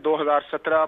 2017,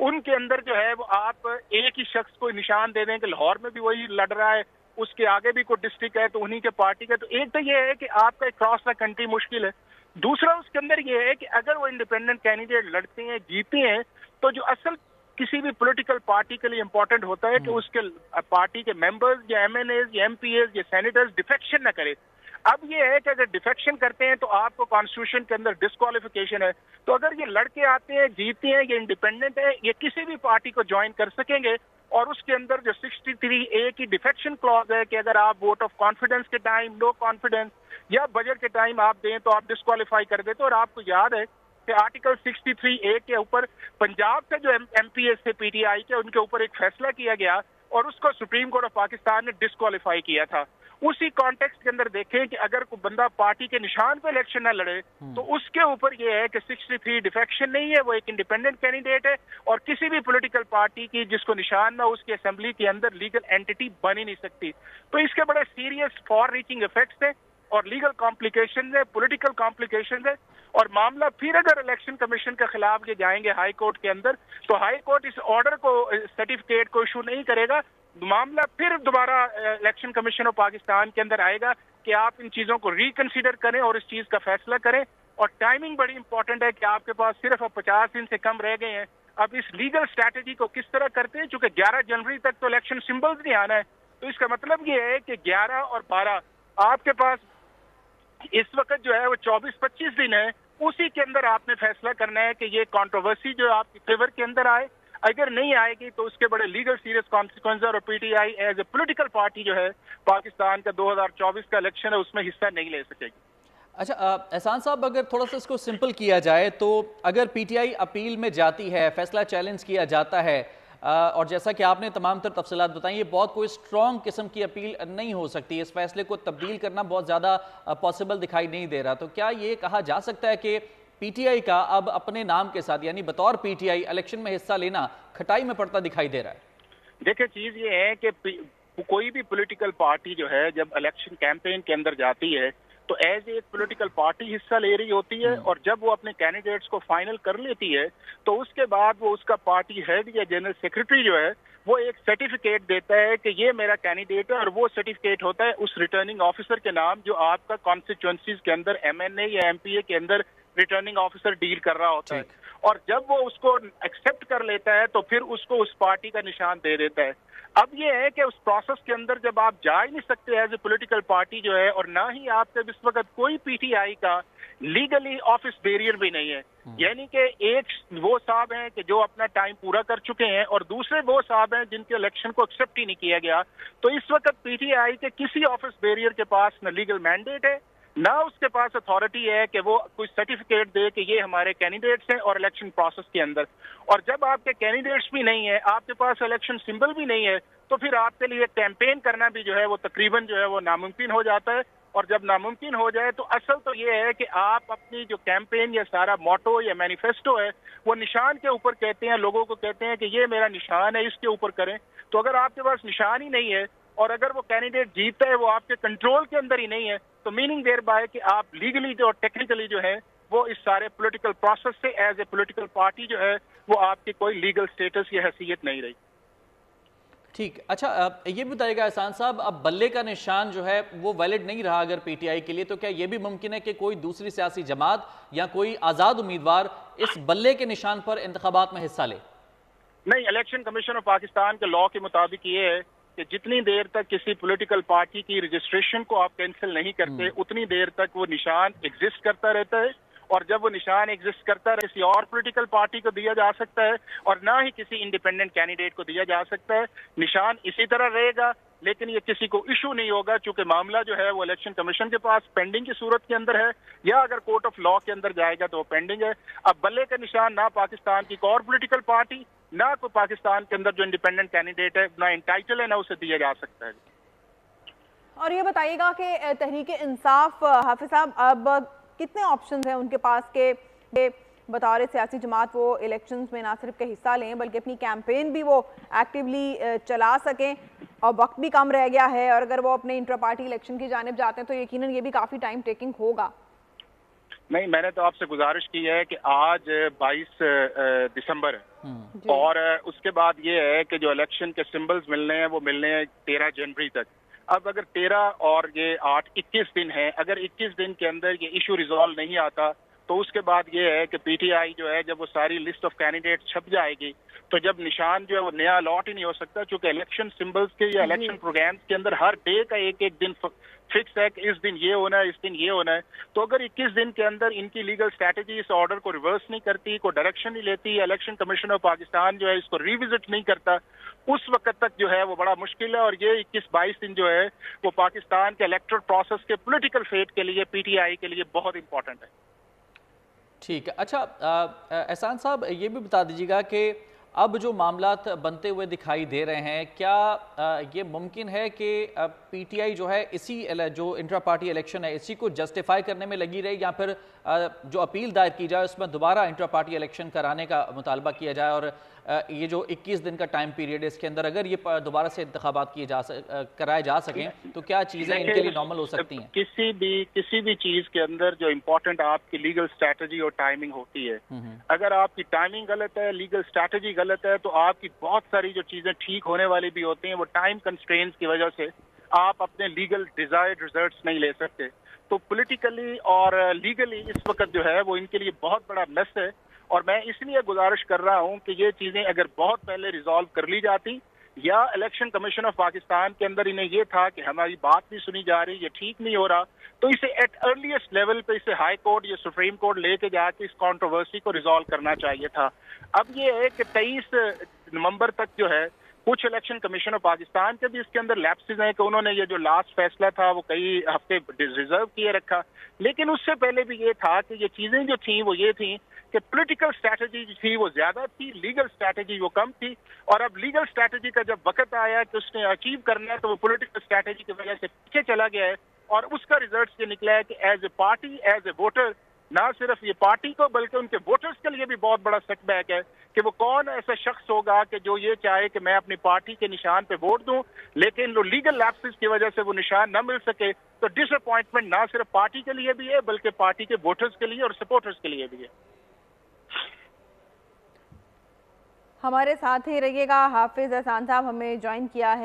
ان کے اندر جو ہے وہ آپ ایک ہی شخص کو نشان دے دیں کہ لاہور میں بھی وہی لڑ رہا ہے, اس کے آگے بھی کوئی ڈسٹرکٹ ہے تو انہی کے پارٹی کا, تو ایک تو یہ ہے کہ آپ کا کراس دا کنٹری مشکل ہے. دوسرا اس کے اندر یہ ہے کہ اگر وہ انڈیپینڈنٹ کینڈیڈیٹ لڑتے ہیں, جیتے ہیں, تو جو اصل کسی بھی پولیٹیکل پارٹی کے لیے امپورٹنٹ ہوتا ہے کہ اس کے پارٹی کے ممبرز یا ایم این ایز یا ایم پی ایز یا سینیٹرز ڈیفیکشن نہ کرے. اب یہ ہے کہ اگر ڈیفیکشن کرتے ہیں تو آپ کو کانسٹیٹیوشن کے اندر ڈسکوالیفیکیشن ہے. تو اگر یہ لڑکے آتے ہیں, جیتے ہیں, یہ انڈیپینڈنٹ ہے, یہ کسی بھی پارٹی کو جوائن کر سکیں گے. اور اس کے اندر جو 63A کی ڈیفیکشن کلوز ہے کہ اگر آپ ووٹ آف کانفیڈنس کے ٹائم, نو کانفیڈنس یا بجٹ کے ٹائم آپ دیں تو آپ ڈسکوالیفائی کر دیتے. اور آپ کو یاد ہے کہ آرٹیکل 63A کے اوپر پنجاب سے جو ایم پی ایس سے پی ٹی آئی کے, ان کے اوپر ایک فیصلہ کیا گیا اور اس کو سپریم کورٹ آف پاکستان نے ڈسکوالیفائی کیا تھا. اسی کانٹیکسٹ کے اندر دیکھیں کہ اگر کوئی بندہ پارٹی کے نشان پہ الیکشن نہ لڑے تو اس کے اوپر یہ ہے کہ 63 ڈیفیکشن نہیں ہے, وہ ایک انڈیپینڈنٹ کینڈیڈیٹ ہے اور کسی بھی پولیٹیکل پارٹی کی جس کو نشان نہ اس کی اسمبلی کے اندر لیگل اینٹی بن ہی نہیں سکتی. تو اس کے بڑے سیریس فار ریچنگ افیکٹس ہیں اور لیگل کمپلیکیشنز ہیں, پولیٹیکل کمپلیکیشنز ہیں. اور معاملہ پھر اگر الیکشن کمیشن کے خلاف یہ جائیں گے ہائی کورٹ کے اندر تو ہائی کورٹ اس آرڈر کو, سرٹیفکیٹ کو ایشو نہیں کرے گا. معاملہ پھر دوبارہ الیکشن کمیشن آف پاکستان کے اندر آئے گا کہ آپ ان چیزوں کو ریکنسیڈر کریں اور اس چیز کا فیصلہ کریں. اور ٹائمنگ بڑی امپورٹنٹ ہے کہ آپ کے پاس صرف اب 50 دن سے کم رہ گئے ہیں. اب اس لیگل اسٹریٹجی کو کس طرح کرتے ہیں, چونکہ 11 جنوری تک تو الیکشن سمبلز نہیں آنا ہے. تو اس کا مطلب یہ ہے کہ 11 اور 12 آپ کے پاس اس وقت جو ہے وہ 24-25 دن ہے. اسی کے اندر آپ نے فیصلہ کرنا ہے کہ یہ کنٹروورسی جو آپ کے فیور کے اندر آئے, اگر نہیں آئے گی تو اس کے بڑے لیگل سیریس کانسیکوینس, اور P T I as a political party جو ہے پاکستان کا 2024 کا الیکشن ہے اس میں حصہ نہیں لے سکے گی. اچھا احسان صاحب, اگر تھوڑا سا اس کو سمپل کیا جائے تو اگر پی ٹی آئی اپیل میں جاتی ہے, فیصلہ چیلنج کیا جاتا ہے, اور جیسا کہ آپ نے تمام تر تفصیلات بتائیں, یہ بہت کوئی اسٹرانگ قسم کی اپیل نہیں ہو سکتی, اس فیصلے کو تبدیل کرنا بہت زیادہ پاسبل دکھائی نہیں دے رہا. تو کیا یہ کہا جا سکتا ہے کہ پی ٹی آئی کا اب اپنے نام کے ساتھ یعنی بطور پی ٹی آئی الیکشن میں حصہ لینا کھٹائی میں پڑتا دکھائی دے رہا ہے؟ دیکھیں چیز یہ ہے کہ کوئی بھی پولیٹیکل پارٹی جو ہے جب الیکشن کیمپین کے اندر جاتی ہے تو ایز ایک پولیٹیکل پارٹی حصہ لے رہی ہوتی ہے, اور جب وہ اپنے کینڈیڈیٹس کو فائنل کر لیتی ہے تو اس کے بعد وہ اس کا پارٹی ہیڈ یا جنرل سیکرٹری جو ہے وہ ایک سرٹیفکیٹ دیتا ہے کہ یہ میرا کینڈیڈیٹ ہے, اور وہ سرٹیفکیٹ ہوتا ہے اس ریٹرننگ آفیسر کے نام جو آپ کا کانسٹیچوئنسیز کے اندر ایم این اے یا ایم پی اے کے اندر ریٹرننگ آفیسر ڈیل کر رہا ہوتا ہے. اور جب وہ اس کو ایکسپٹ کر لیتا ہے تو پھر اس کو اس پارٹی کا نشان دے دیتا ہے. اب یہ ہے کہ اس پروسیس کے اندر جب آپ جا ہی نہیں سکتے ایز اے پولیٹیکل پارٹی جو ہے, اور نہ ہی آپ کے اس وقت کوئی پی ٹی آئی کا لیگلی آفس بیریئر بھی نہیں ہے, یعنی کہ ایک وہ صاحب ہیں کہ جو اپنا ٹائم پورا کر چکے ہیں اور دوسرے وہ صاحب ہیں جن کے الیکشن کو ایکسپٹ ہی نہیں کیا گیا, تو اس وقت پی ٹی آئی کے کسی آفس بیریئر کے پاس نہ لیگل مینڈیٹ ہے, نہ اس کے پاس اتھارٹی ہے کہ وہ کوئی سرٹیفکیٹ دے کہ یہ ہمارے کینڈیڈیٹس ہیں اور الیکشن پروسیس کے اندر. اور جب آپ کے کینڈیڈیٹس بھی نہیں ہیں, آپ کے پاس الیکشن سمبل بھی نہیں ہے, تو پھر آپ کے لیے کیمپین کرنا بھی جو ہے وہ تقریباً جو ہے وہ ناممکن ہو جاتا ہے. اور جب ناممکن ہو جائے تو اصل تو یہ ہے کہ آپ اپنی جو کیمپین یا سارا موٹو یا مینیفیسٹو ہے وہ نشان کے اوپر کہتے ہیں, لوگوں کو کہتے ہیں کہ یہ میرا نشان ہے, اس کے اوپر کریں. تو اگر آپ کے پاس نشان ہی نہیں ہے اور اگر وہ کینڈیڈیٹ جیتا ہے وہ آپ کے کنٹرول کے اندر ہی نہیں ہے, تو میننگ دیر بائے کہ آپ لیگلی جو ٹیکنیکلی جو ہے وہ اس سارے پولیٹیکل پروسیس سے ایز اے پولیٹیکل پارٹی جو ہے وہ آپ کی کوئی لیگل سٹیٹس یا حیثیت نہیں رہی. ٹھیک. اچھا یہ بتائیے گا احسان صاحب, اب بلے کا نشان جو ہے وہ ویلڈ نہیں رہا اگر پی ٹی آئی کے لیے, تو کیا یہ بھی ممکن ہے کہ کوئی دوسری سیاسی جماعت یا کوئی آزاد امیدوار اس بلے کے نشان پر انتخابات میں حصہ لے؟ نہیں, الیکشن کمیشن آف پاکستان کے لاء کے مطابق یہ ہے کہ جتنی دیر تک کسی پولیٹیکل پارٹی کی رجسٹریشن کو آپ کینسل نہیں کرتے اتنی دیر تک وہ نشان ایگزسٹ کرتا رہتا ہے, اور جب وہ نشان ایگزسٹ کرتا ہے کسی اور پولیٹیکل پارٹی کو دیا جا سکتا ہے اور نہ ہی کسی انڈیپینڈنٹ کینڈیڈیٹ کو دیا جا سکتا ہے. نشان اسی طرح رہے گا لیکن یہ کسی کو ایشو نہیں ہوگا چونکہ معاملہ جو ہے وہ الیکشن کمیشن کے پاس پینڈنگ کی صورت کے اندر ہے, یا اگر کورٹ آف لاء کے اندر جائے گا تو وہ پینڈنگ ہے. اب بلے کا نشان نہ پاکستان کی کوئی اور پولیٹیکل پارٹی نہ کوئی پاکستان کے اندر جو انڈیپینڈنٹ کینڈیڈیٹ ہے نہ انٹائٹل ہے نہ اسے دیا جا سکتا ہے. اور یہ بتائیے گا کہ تحریک انصاف حافظ صاحب اب کتنے آپشنز ہیں ان کے پاس کہ بطور سیاسی جماعت وہ الیکشنز میں نہ صرف کے حصہ لیں بلکہ اپنی کیمپین بھی وہ ایکٹیولی چلا سکیں, اور وقت بھی کم رہ گیا ہے, اور اگر وہ اپنے انٹر پارٹی الیکشن کی جانب جاتے ہیں تو یقیناً یہ بھی کافی ٹائم ٹیکنگ ہوگا. نہیں, میں نے تو آپ سے گزارش کی ہے کہ آج 22 دسمبر ہے, اور اس کے بعد یہ ہے کہ جو الیکشن کے سمبلز ملنے ہیں وہ ملنے ہیں 13 جنوری تک. اب اگر 13 اور یہ 8 21 دن ہیں, اگر 21 دن کے اندر یہ ایشو ریزالو نہیں آتا تو اس کے بعد یہ ہے کہ پی ٹی آئی جو ہے جب وہ ساری لسٹ آف کینڈیڈیٹ چھپ جائے گی تو جب نشان جو ہے وہ نیا الاٹ ہی نہیں ہو سکتا, چونکہ الیکشن سمبلز کے یا الیکشن پروگرامز کے اندر ہر ڈے کا ایک دن فکس ہے کہ اس دن یہ ہونا ہے, اس دن یہ ہونا ہے. تو اگر 21 دن کے اندر ان کی لیگل اسٹریٹجی اس آرڈر کو ریورس نہیں کرتی, کوئی ڈائریکشن نہیں لیتی, الیکشن کمیشن آف پاکستان جو ہے اس کو ریوزٹ نہیں کرتا, اس وقت تک جو ہے وہ بڑا مشکل ہے. اور یہ 21-22 دن جو ہے وہ پاکستان کے الیکٹرل پروسیس کے پولیٹیکل فیٹ کے لیے پی ٹی آئی کے لیے بہت امپورٹنٹ ہے. ٹھیک ہے. اچھا احسان صاحب یہ بھی بتا دیجیے گا کہ اب جو معاملات بنتے ہوئے دکھائی دے رہے ہیں, کیا یہ ممکن ہے کہ پی ٹی آئی جو ہے اسی جو انٹرا پارٹی الیکشن ہے اسی کو جسٹیفائی کرنے میں لگی رہے, یا پھر جو اپیل دائر کی جائے اس میں دوبارہ انٹرا پارٹی الیکشن کرانے کا مطالبہ کیا جائے, اور یہ جو 21 دن کا ٹائم پیریڈ ہے اس کے اندر اگر یہ دوبارہ سے انتخابات کرائے جا سکیں تو کیا چیزیں ان کے لیے نارمل ہو سکتی ہیں؟ کسی بھی چیز کے اندر جو امپورٹنٹ آپ کی لیگل اسٹریٹجی اور ٹائمنگ ہوتی ہے, اگر آپ کی ٹائمنگ غلط ہے, لیگل اسٹریٹجی غلط ہے, تو آپ کی بہت ساری جو چیزیں ٹھیک ہونے والی بھی ہوتی ہیں وہ ٹائم کنسٹرینز کی وجہ سے آپ اپنے لیگل ڈیزائرڈ ریزلٹس نہیں لے سکتے. تو پولیٹیکلی اور لیگلی اس وقت جو ہے وہ ان کے لیے بہت بڑا میس ہے, اور میں اس لیے گزارش کر رہا ہوں کہ یہ چیزیں اگر بہت پہلے ریزالو کر لی جاتی, یا الیکشن کمیشن آف پاکستان کے اندر انہیں یہ تھا کہ ہماری بات نہیں سنی جا رہی, یہ ٹھیک نہیں ہو رہا, تو اسے ایٹ ارلیسٹ لیول پہ اسے ہائی کورٹ یا سپریم کورٹ لے کے جا کے اس کانٹروورسی کو ریزالو کرنا چاہیے تھا. اب یہ ہے کہ 23 نومبر تک جو ہے کچھ الیکشن کمیشن آف پاکستان کے بھی اس کے اندر لیپسز ہیں کہ انہوں نے یہ جو لاسٹ فیصلہ تھا وہ کئی ہفتے ریزرو کیے رکھا, لیکن اس سے پہلے بھی یہ تھا کہ یہ چیزیں جو تھیں وہ یہ تھیں کہ پولیٹیکل اسٹریٹجی جو تھی وہ زیادہ تھی, لیگل اسٹریٹجی وہ کم تھی. اور اب لیگل اسٹریٹجی کا جب وقت آیا کہ اس نے اچیو کرنا ہے تو وہ پولیٹیکل اسٹریٹجی کی وجہ سے پیچھے چلا گیا ہے, اور اس کا ریزلٹ یہ نکلا ہے کہ as a party, as a voter, نہ صرف یہ پارٹی کو بلکہ ان کے ووٹرز کے لیے بھی بہت بڑا سیٹ بیک ہے کہ وہ کون ایسا شخص ہوگا کہ جو یہ چاہے کہ میں اپنی پارٹی کے نشان پہ ووٹ دوں, لیکن جو لیگل لیپسز کی وجہ سے وہ نشان نہ مل سکے, تو ڈس اپوائنٹمنٹ نہ صرف پارٹی کے لیے بھی ہے بلکہ پارٹی کے ووٹرز کے لیے اور سپورٹرز کے لیے بھی ہے. ہمارے ساتھ ہی رہیے گا. حافظ احسان صاحب ہمیں جوائن کیا ہے